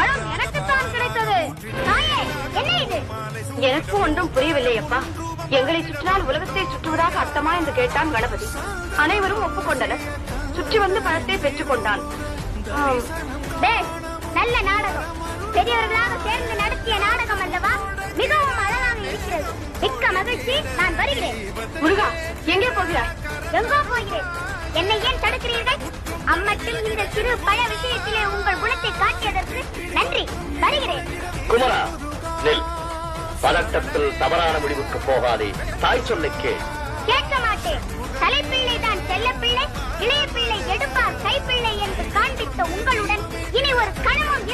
பழம் எனக்குத்தான் கிடைத்தது. தாயே, என்ன இது? எனக்கும் ஒன்றும் புரியவில்லை அப்பா. எங்களை சுற்றினால் உலகத்தை சுற்றுவதாக அர்த்தமா என்று கேட்டான் கணபதி. அனைவரும் ஒப்புக்கொண்டனர். சுற்றி வந்து பழத்தை பெற்றுக் கொண்டான். நல்ல நாடகம். பெரியவர்களாக சேர்ந்து நடத்திய நாடகம் அல்லவா? மிகவும் அழகாக இருக்கிறது. மிக்க மகிழ்ச்சி. நான் வருகிறேன். முருகா, எங்கே போகிறாய்? எங்கோ போகிறேன். என்னை ஏன் தடுக்கிறீர்கள்? அம்மட்டும் இந்த சிறு பழ விஷயத்திலே உங்கள் குணத்தை காட்டியதற்கு நன்றி. வருகிறேன். குமரா, நெல். பதட்டத்தில் தவறான முடிவுக்கு போகாதே. தாய் சொல்லை கேள். கேட்க மாட்டேன். தலைப்பிள்ளை தான் செல்ல பிள்ளை, இளைய பிள்ளை எடுப்பார் கைப்பிள்ளை என்று காண்பித்த உங்களுடன் இனி ஒரு கணமும்